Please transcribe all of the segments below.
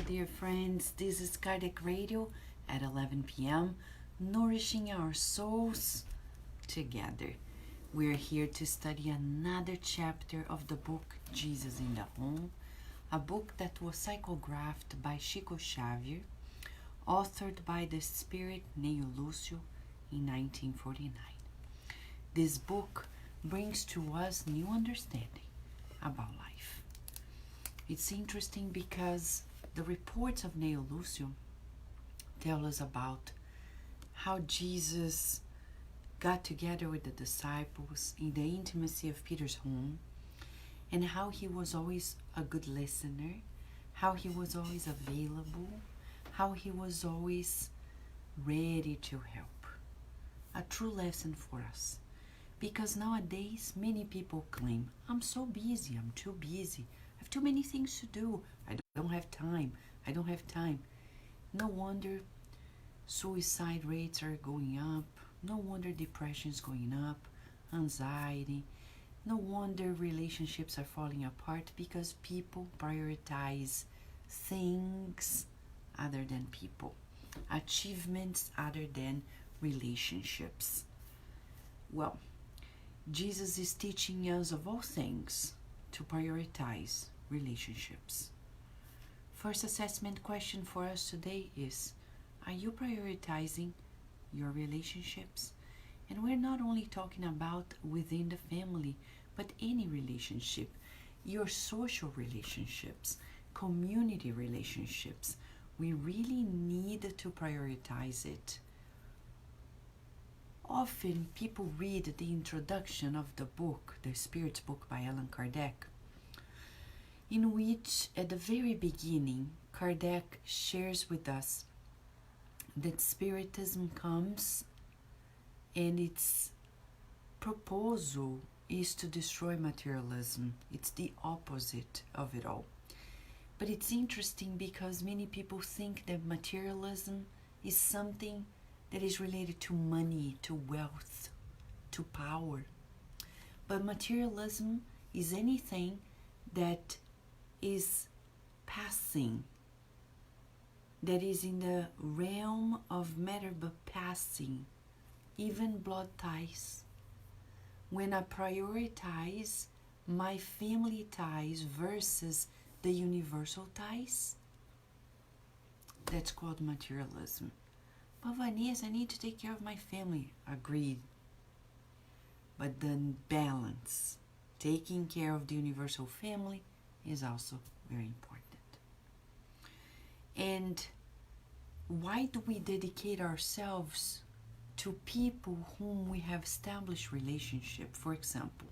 dear friends. This is Kardec Radio at 11 p.m., nourishing our souls together. We're here to study another chapter of the book Jesus in the Home, a book that was psychographed by Chico Xavier, authored by the spirit Neo Lúcio in 1949. This book brings to us new understanding about life. It's interesting because the reports of Neo Lúcio tell us about how Jesus got together with the disciples in the intimacy of Peter's home, and how he was always a good listener, how he was always available, how he was always ready to help. A true lesson for us. Because nowadays many people claim, I'm so busy, I'm too busy, I have too many things to do, I don't have time. No wonder suicide rates are going up, no wonder depression is going up, anxiety, no wonder relationships are falling apart because people prioritize things other than people, achievements other than relationships. Well, Jesus is teaching us of all things to prioritize relationships. First assessment question for us today is, are you prioritizing your relationships? And we're not only talking about within the family, but any relationship, your social relationships, community relationships. We really need to prioritize it. Often people read the introduction of the book, The Spirit's Book by Allan Kardec, in which at the very beginning Kardec shares with us that Spiritism comes and its proposal is to destroy materialism. It's the opposite of it all. But it's interesting because many people think that materialism is something that is related to money, to wealth, to power. But materialism is anything that is passing, that is in the realm of matter but passing, even blood ties. When I prioritize my family ties versus the universal ties, that's called materialism. But Vanessa, I need to take care of my family. Agreed. But then balance, taking care of the universal family is also very important. And why do we dedicate ourselves to people whom we have established relationship? For example,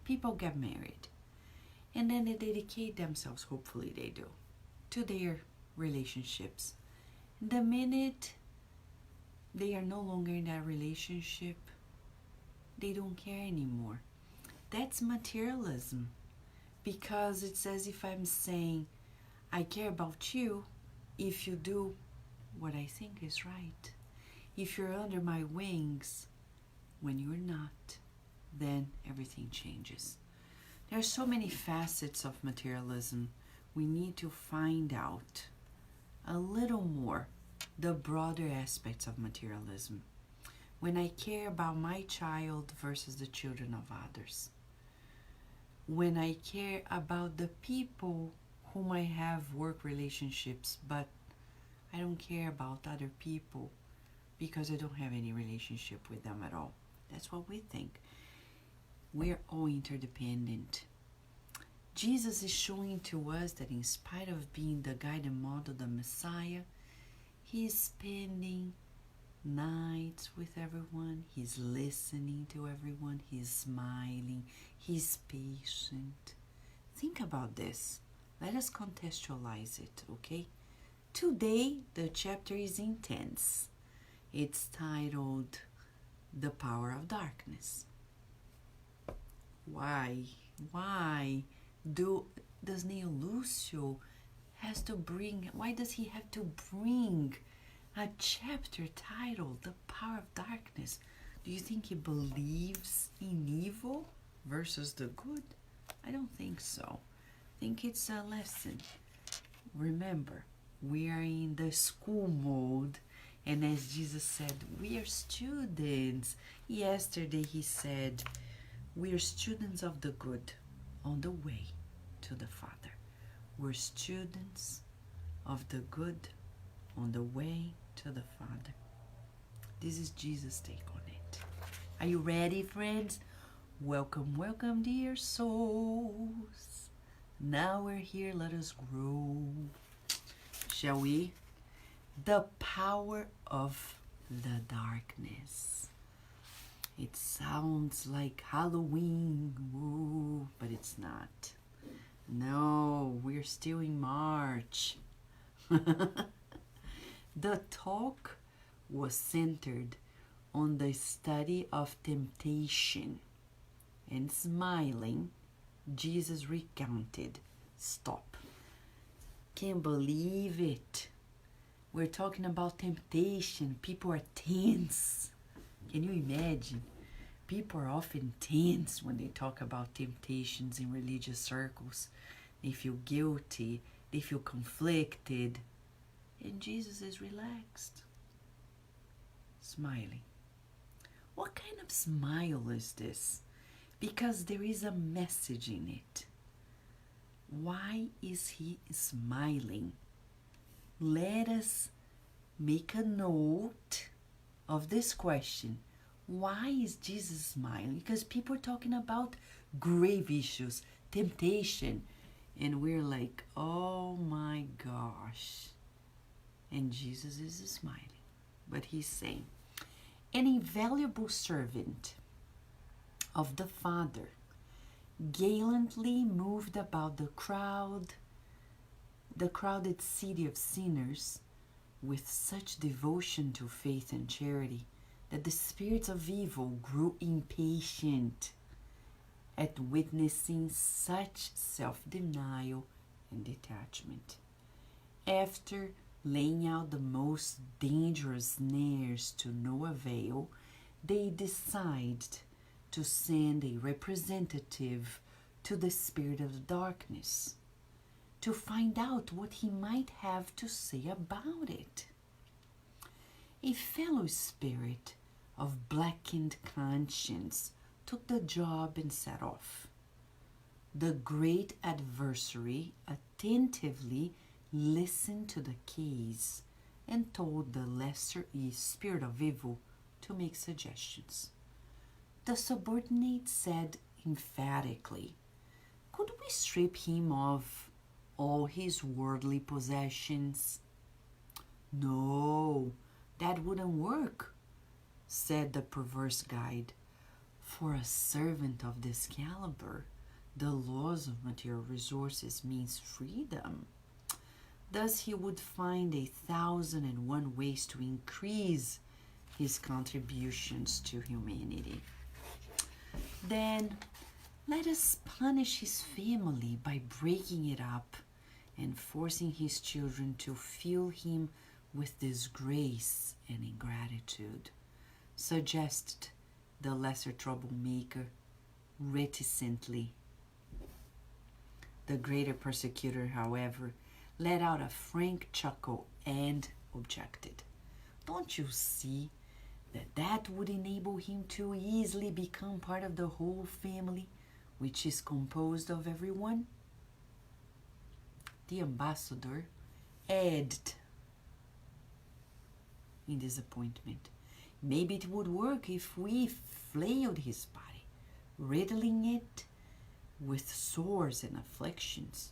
people get married and then they dedicate themselves, hopefully they do, to their relationships. The minute they are no longer in that relationship, they don't care anymore. That's materialism, because it's as if I'm saying, I care about you if you do what I think is right. If you're under my wings when you're not, then everything changes. There are so many facets of materialism. We need to find out a little more the broader aspects of materialism. When I care about my child versus the children of others. When I care about the people whom I have work relationships, but I don't care about other people because I don't have any relationship with them at all. That's what we think. We're all interdependent. Jesus is showing to us that in spite of being the guide and model, the Messiah, He is spending nights with everyone. He's listening to everyone. He's smiling. He's patient. Think about this. Let us contextualize it, okay? Today, the chapter is intense. It's titled The Power of Darkness. Why does Neo Lúcio why does he have to bring a chapter titled The Power of Darkness? Do you think he believes in evil versus the good? I don't think so. I think it's a lesson. Remember, We are in the school mode. And as Jesus said, we are students. Yesterday he said, we are students of the good on the way to the Father. We're students of the good on the way to the Father. This is Jesus' take on it. Are you ready, friends? Welcome, welcome, dear souls. Now we're here, let us grow. Shall we? The power of the darkness. It sounds like Halloween, woo, but it's not. No, we're still in March. The talk was centered on the study of temptation, and smiling, Jesus recounted, stop. Can't believe it. We're talking about temptation. People are tense. Can you imagine? People are often tense when they talk about temptations in religious circles. They feel guilty. They feel conflicted. And Jesus is relaxed, smiling. What kind of smile is this? Because there is a message in it. Why is he smiling? Let us make a note of this question. Why is Jesus smiling? Because people are talking about grave issues, temptation, and we're like, oh my gosh. And Jesus is smiling. But he's saying, an invaluable servant of the Father gallantly moved about the crowded city of sinners with such devotion to faith and charity that the spirits of evil grew impatient at witnessing such self-denial and detachment. After laying out the most dangerous snares to no avail, they decided to send a representative to the spirit of darkness to find out what he might have to say about it. A fellow spirit of blackened conscience took the job and set off. The great adversary attentively listened to the case and told the lesser spirit of evil to make suggestions. The subordinate said emphatically, could we strip him of all his worldly possessions? No, that wouldn't work, said the perverse guide. For a servant of this caliber, the loss of material resources means freedom. Thus he would find 1,001 ways to increase his contributions to humanity. Then let us punish his family by breaking it up and forcing his children to fill him with disgrace and ingratitude, suggested the lesser troublemaker reticently. The greater persecutor, however, let out a frank chuckle and objected. Don't you see that would enable him to easily become part of the whole family, which is composed of everyone? The ambassador added in disappointment, maybe it would work if we flayed his body, riddling it with sores and afflictions.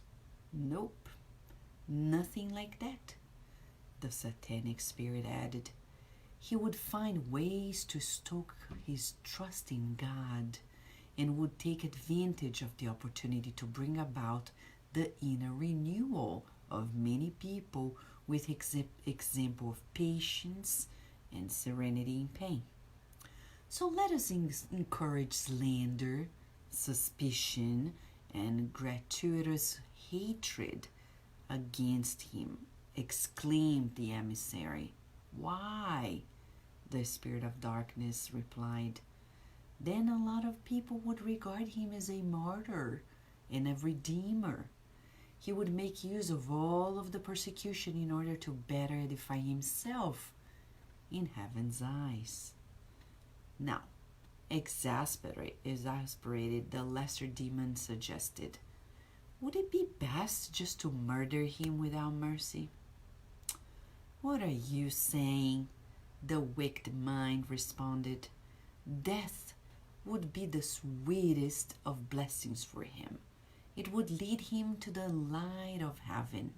Nope, nothing like that. The satanic spirit added, he would find ways to stoke his trust in God and would take advantage of the opportunity to bring about the inner renewal of many people with example of patience and serenity in pain. So let us encourage slander, suspicion, and gratuitous hatred against him, exclaimed the emissary. Why? The spirit of darkness replied. Then a lot of people would regard him as a martyr and a redeemer. he would make use of all of the persecution in order to better edify himself in heaven's eyes. Now, exasperated, the lesser demon suggested, would it be best just to murder him without mercy? What are you saying? The wicked mind responded. Death would be the sweetest of blessings for him. It would lead him to the light of heaven.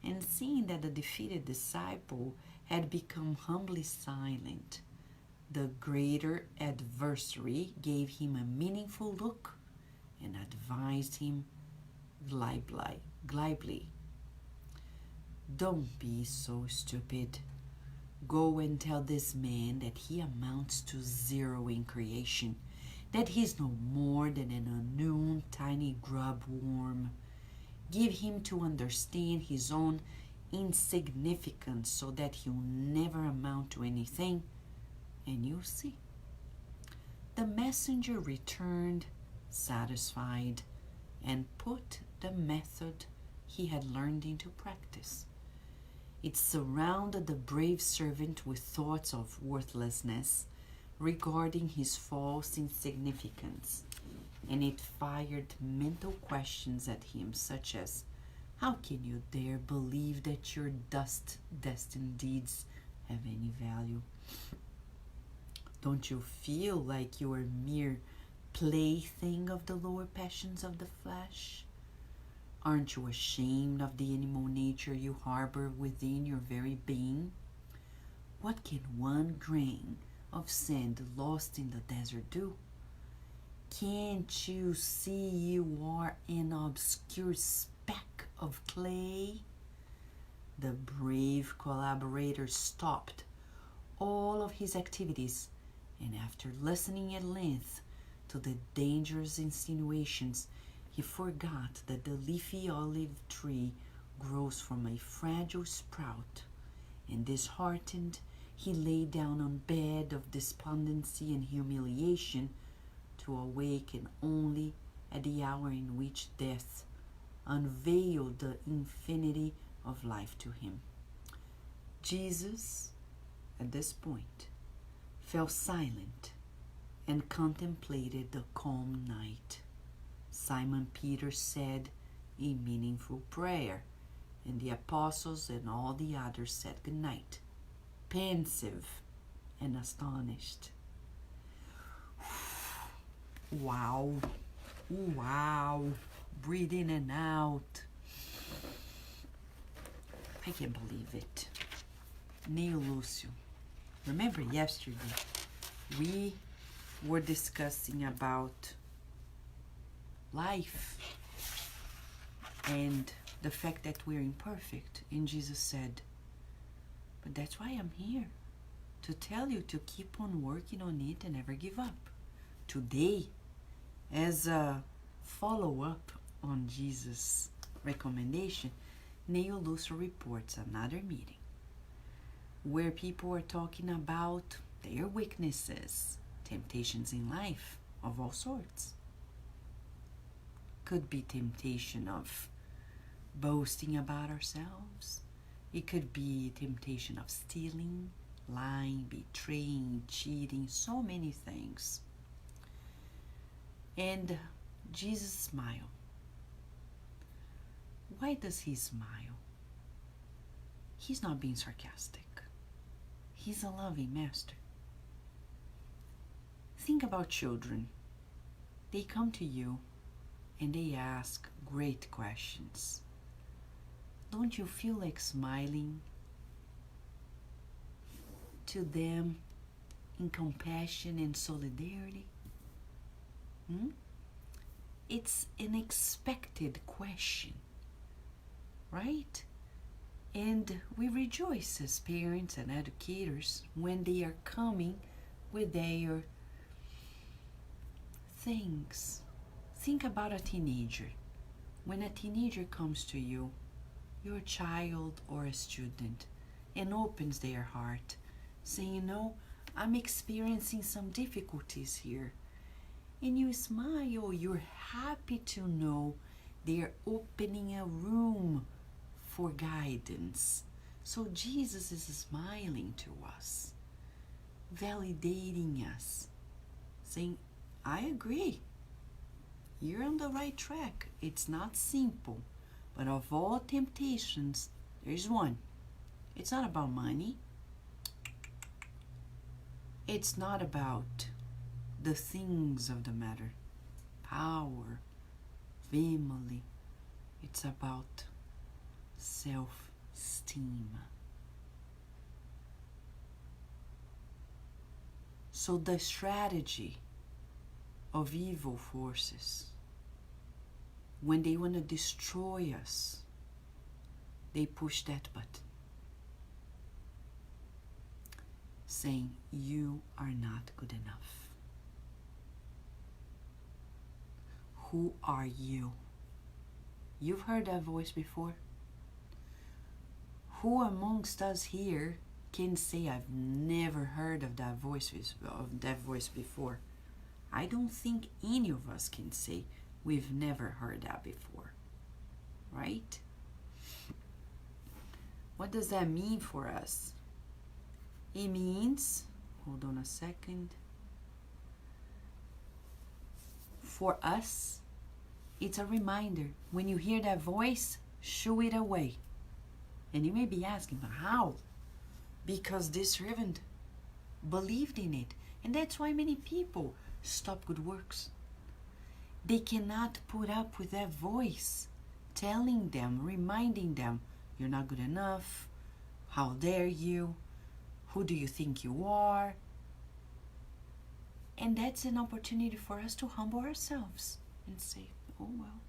And seeing that the defeated disciple had become humbly silent, the greater adversary gave him a meaningful look and advised him glibly, don't be so stupid. Go and tell this man that he amounts to zero in creation, that he's no more than an unknown tiny grub worm. Give him to understand his own insignificance so that he'll never amount to anything, and you'll see. The messenger returned, satisfied, and put the method he had learned into practice. It surrounded the brave servant with thoughts of worthlessness regarding his false insignificance, and it fired mental questions at him such as, how can you dare believe that your dust-destined deeds have any value? Don't you feel like you are a mere plaything of the lower passions of the flesh? Aren't you ashamed of the animal nature you harbor within your very being? What can one grain of sand lost in the desert do? Can't you see you are an obscure speck of clay? The brave collaborator stopped all of his activities, and after listening at length to the dangerous insinuations, he forgot that the leafy olive tree grows from a fragile sprout, and disheartened, he lay down on bed of despondency and humiliation to awaken only at the hour in which death unveiled the infinity of life to him. Jesus, at this point, fell silent and contemplated the calm night. Simon Peter said a meaningful prayer, and the apostles and all the others said good night, pensive and astonished. Wow, wow, breathe in and out. I can't believe it. Neil Lucio, remember yesterday we were discussing about life and the fact that we're imperfect, and Jesus said, but that's why I'm here, to tell you to keep on working on it and never give up. Today, as a follow-up on Jesus' recommendation, Neil Lucio reports another meeting where people are talking about their weaknesses, temptations in life of all sorts. Could be temptation of boasting about ourselves. It could be temptation of stealing, lying, betraying, cheating, so many things. And Jesus smiled. Why does he smile? He's not being sarcastic. He's a loving master. Think about children. They come to you and they ask great questions. Don't you feel like smiling to them in compassion and solidarity? It's an expected question, right? And we rejoice as parents and educators when they are coming with their things. Think about a teenager. When a teenager comes to you, your child or a student, and opens their heart, saying, I'm experiencing some difficulties here. And you smile, you're happy to know They are opening a room for guidance. So Jesus is smiling to us, validating us, saying, I agree. You're on the right track. It's not simple, but of all temptations, there's one. It's not about money. It's not about the things of the matter, power, family. It's about self-esteem. So the strategy of evil forces, when they want to destroy us, they push that button, saying, you are not good enough. Who are you? You've heard that voice before. Who amongst us here can say, I've never heard of that voice before? I don't think any of us can say we've never heard that before, right? What does that mean for us? It means, hold on a second, for us, it's a reminder. When you hear that voice, shoo it away. And you may be asking, but how? Because this servant believed in it. And that's why many people stop good works. They cannot put up with that voice telling them, reminding them, you're not good enough. How dare you? Who do you think you are? And that's an opportunity for us to humble ourselves and say, oh well,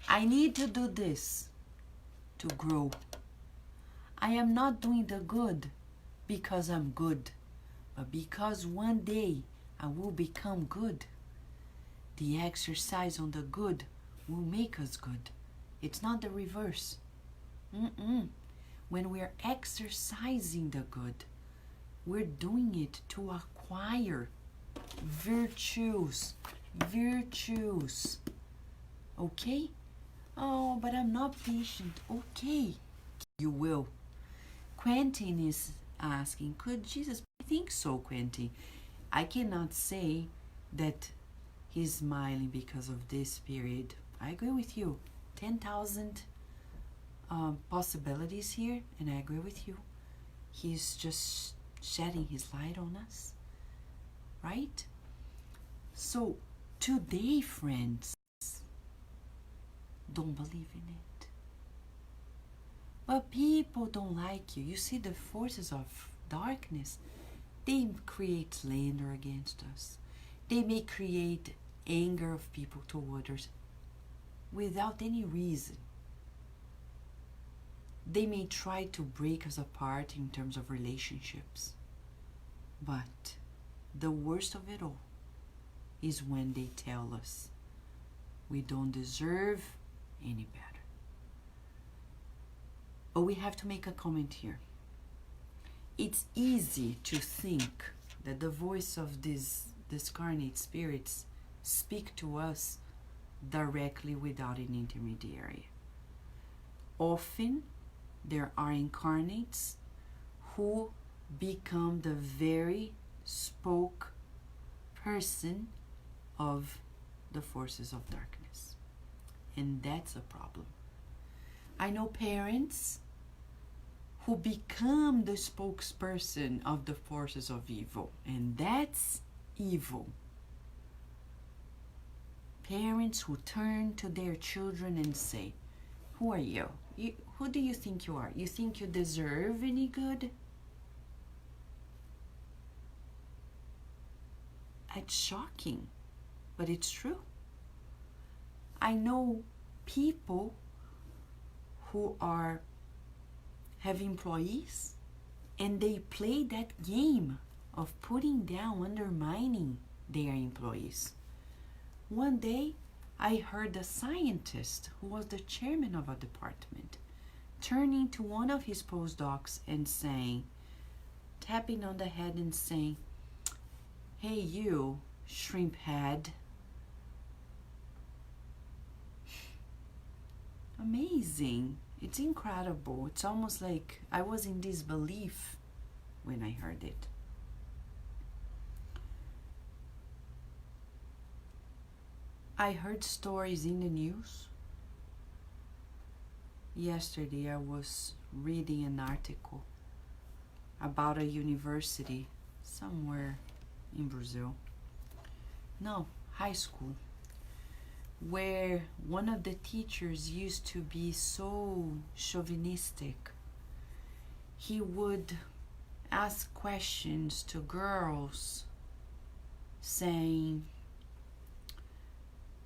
I need to do this to grow. I am not doing the good because I'm good, but because one day I will become good. The exercise on the good will make us good. It's not the reverse. When we're exercising the good, we're doing it to acquire virtues. Okay? Oh, but I'm not patient. Okay, you will. Quentin is asking, could Jesus? I think so, Quentin. I cannot say that he's smiling because of this period. I agree with you. 10,000 possibilities here, and I agree with you. He's just shedding his light on us, right? So today, friends, don't believe in it. But people don't like you. You see, the forces of darkness, they create slander against us. They may create anger of people toward us without any reason. They may try to break us apart in terms of relationships. But the worst of it all is when they tell us we don't deserve any better. But we have to make a comment here. It's easy to think that the voice of these discarnate spirits speak to us directly without an intermediary. Often there are incarnates who become the very spokesperson of the forces of darkness. And that's a problem. I know parents who become the spokesperson of the forces of evil, and that's evil. Parents who turn to their children and say, who are you? Who do you think you are? You think you deserve any good? It's shocking, but it's true. I know people who have employees, and they play that game of putting down, undermining their employees. One day, I heard a scientist who was the chairman of a department turning to one of his postdocs and saying, tapping on the head and saying, hey you, shrimp head, Amazing. It's incredible. It's almost like I was in disbelief when I heard it. I heard stories in the news. Yesterday I was reading an article about a university somewhere in Brazil. No, high school, where one of the teachers used to be so chauvinistic. He would ask questions to girls saying,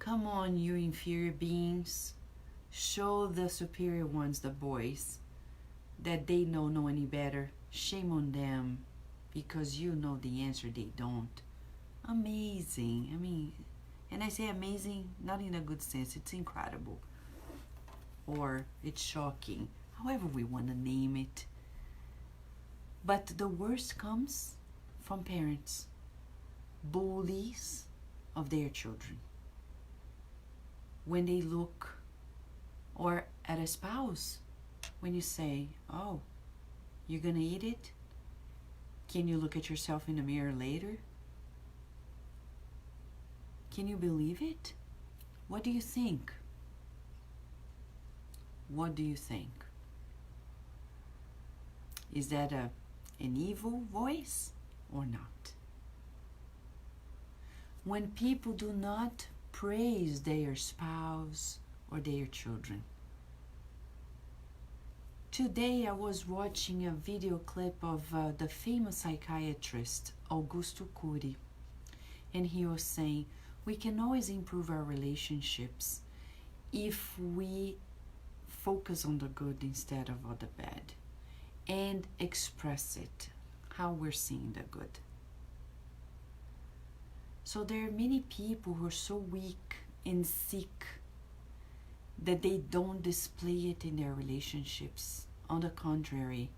"Come on, you inferior beings, show the superior ones, the boys, that they don't know any better. Shame on them, because you know the answer, they don't." Amazing. I mean, and I say amazing not in a good sense. It's incredible, or it's shocking, however we want to name it. But the worst comes from parents, bullies of their children. When they look, or at a spouse, when you say, "Oh, you're gonna eat it? Can you look at yourself in the mirror later?" Can you believe it? What do you think? What do you think? Is that an evil voice or not? When people do not praise their spouse or their children. Today I was watching a video clip of the famous psychiatrist Augusto Cury, and he was saying we can always improve our relationships if we focus on the good instead of on the bad and express it, how we're seeing the good. So there are many people who are so weak and sick that they don't display it in their relationships. On the contrary,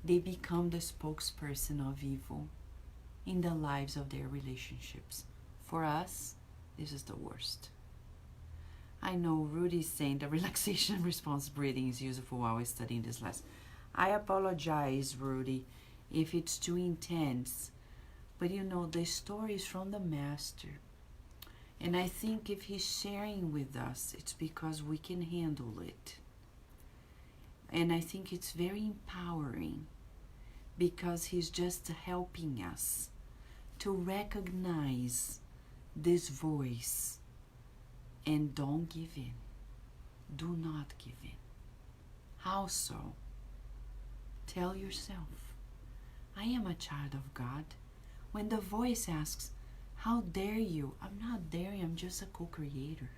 they become the spokesperson of evil in the lives of their relationships. For us, this is the worst. I know Rudy's saying the relaxation response breathing is useful while we're studying this lesson. I apologize, Rudy, if it's too intense. But you know, the story is from the Master. And I think if he's sharing with us, it's because we can handle it. And I think it's very empowering because he's just helping us to recognize this voice and don't give in. Do not give in. How so? Tell yourself, I am a child of God. When the voice asks, how dare you? I'm not daring, I'm just a co-creator.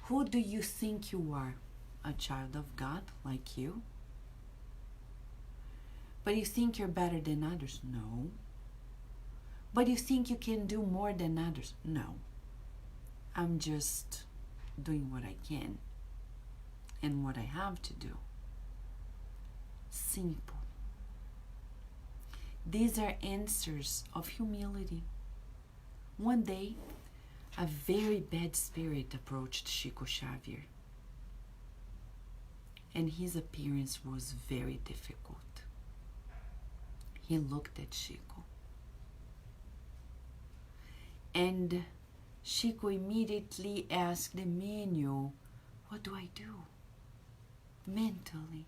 Who do you think you are? A child of God like you? But you think you're better than others? No. But you think you can do more than others? No. I'm just doing what I can and what I have to do. Simple. These are answers of humility. One day, a very bad spirit approached Chico Xavier, and his appearance was very difficult. He looked at Chico, and Chico immediately asked Emmanuel, what do I do mentally?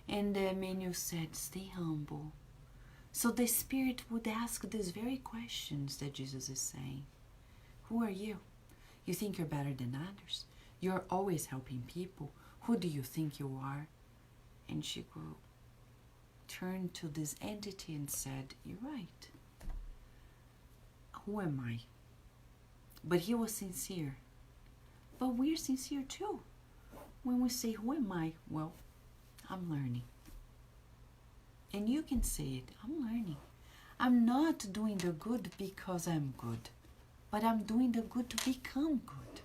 And Emmanuel said, stay humble. So the Spirit would ask these very questions that Jesus is saying. Who are you? You think you're better than others? You're always helping people. Who do you think you are? And Chico turned to this entity and said, you're right. Who am I? But he was sincere. But we're sincere too. When we say, who am I? Well, I'm learning. And you can say it, I'm learning. I'm not doing the good because I'm good, but I'm doing the good to become good.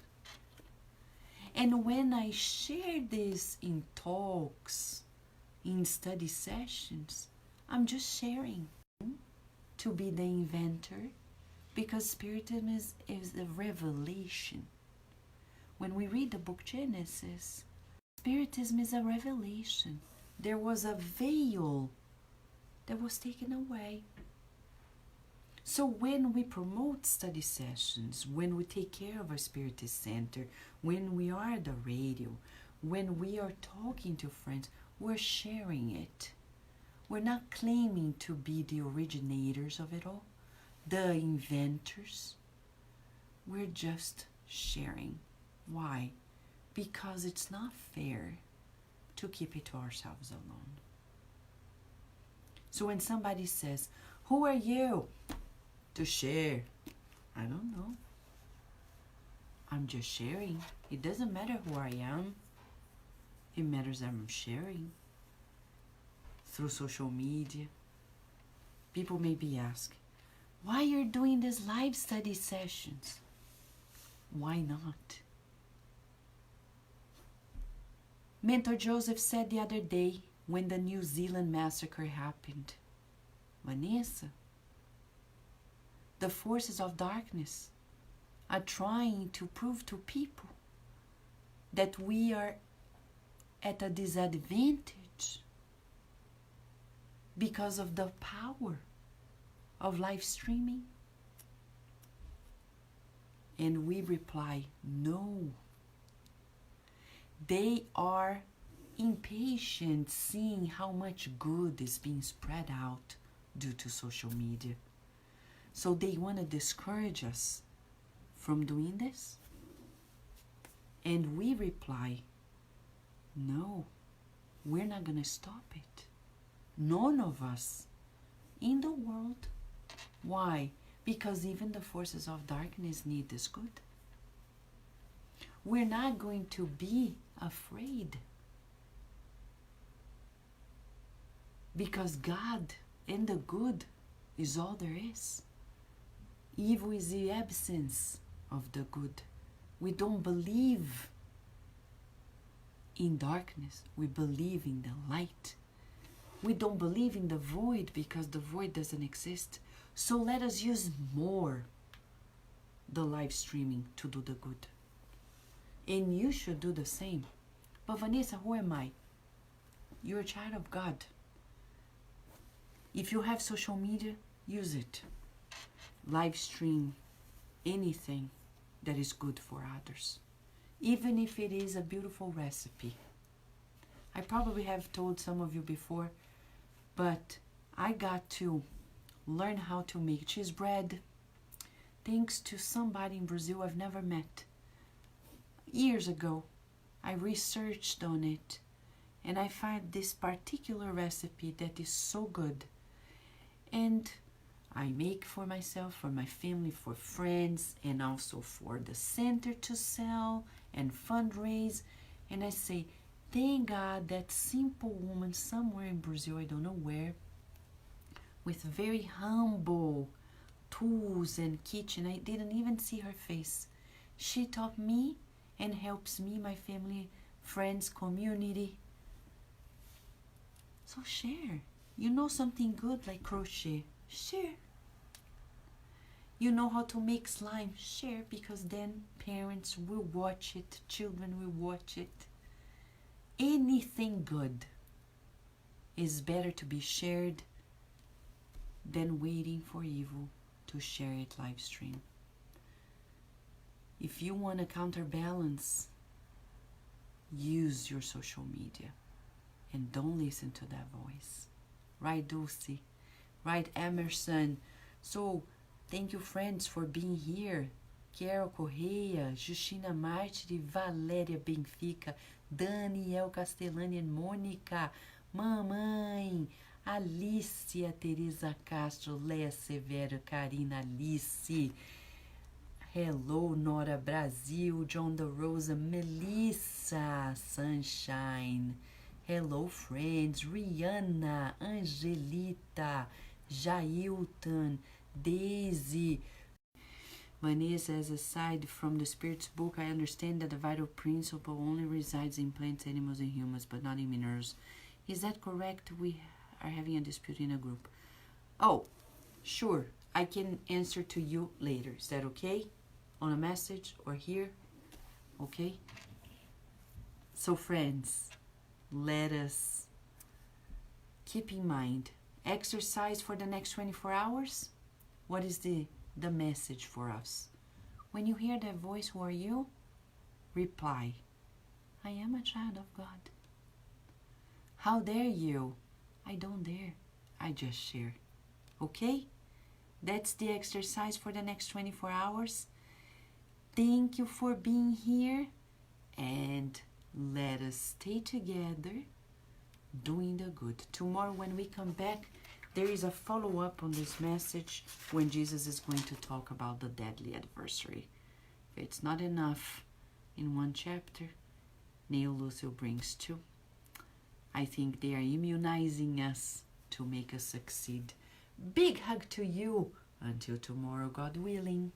And when I share this in talks, in study sessions, I'm just sharing to be the inventor, because Spiritism is a revelation. When we read the book Genesis, Spiritism is a revelation. There was a veil that was taken away. So when we promote study sessions, when we take care of our Spiritist Center, when we are at the radio, when we are talking to friends, we're sharing it. We're not claiming to be the originators of it all, the inventors. We're just sharing. Why? Because it's not fair to keep it to ourselves alone. So when somebody says, "Who are you to share?" I don't know. I'm just sharing. It doesn't matter who I am. It matters that I'm sharing through social media. People may be asking, why you're doing these live study sessions? Why not? Mentor Joseph said the other day when the New Zealand massacre happened, Vanessa, the forces of darkness are trying to prove to people that we are at a disadvantage because of the power of live streaming. And we reply, no. They are impatient seeing how much good is being spread out due to social media. So they want to discourage us from doing this. And we reply, no, we're not going to stop it. None of us in the world. Why? Because even the forces of darkness need this good. We're not going to be afraid. Because God and the good is all there is. Evil is the absence of the good. We don't believe in darkness. We believe in the light. We don't believe in the void because the void doesn't exist. So let us use more the live streaming to do the good. And you should do the same. But Vanessa, who am I? You're a child of God. If you have social media, use it. Live stream anything that is good for others. Even if it is a beautiful recipe. I probably have told some of you before, but I got to learn how to make cheese bread thanks to somebody in Brazil I've never met. Years ago, I researched on it and I find this particular recipe that is so good. And I make for myself, for my family, for friends, and also for the center to sell and fundraise. And I say, thank God that simple woman somewhere in Brazil, I don't know where, with very humble tools and kitchen. I didn't even see her face. She taught me and helps me, my family, friends, community. So share. You know something good like crochet? Share. You know how to make slime? Share, because then parents will watch it, children will watch it. Anything good is better to be shared than waiting for evil to share it live stream. If you want to counterbalance, use your social media and don't listen to that voice. Right, Dulcie? Right, Emerson? So, thank you, friends, for being here. Carol Correia, Justina Martiri, Valéria Benfica, Daniel Castellani and Mônica, Mamãe, Alicia Teresa Castro, Leia Severo, Karina Alice. Hello, Nora Brasil, John Da Rosa, Melissa Sunshine. Hello, friends, Rihanna, Angelita, Jailton, Daisy. Vanessa, as a side from the Spirit's book, I understand that the vital principle only resides in plants, animals, and humans, but not in minerals. Is that correct? We are having a dispute in a group. Oh, sure. I can answer to you later. Is that okay? On a message or here? okay? So friends, let us keep in mind, exercise for the next 24 hours. What is the message for us? When you hear that voice, who are you? Reply, I am a child of God. How dare you? I don't dare. I just share. Okay? That's the exercise for the next 24 hours. Thank you for being here. And let us stay together doing the good. Tomorrow when we come back, there is a follow-up on this message when Jesus is going to talk about the deadly adversary. If it's not enough in one chapter, Neil Lucio brings two. I think they are immunizing us to make us succeed. Big hug to you. Until tomorrow, God willing.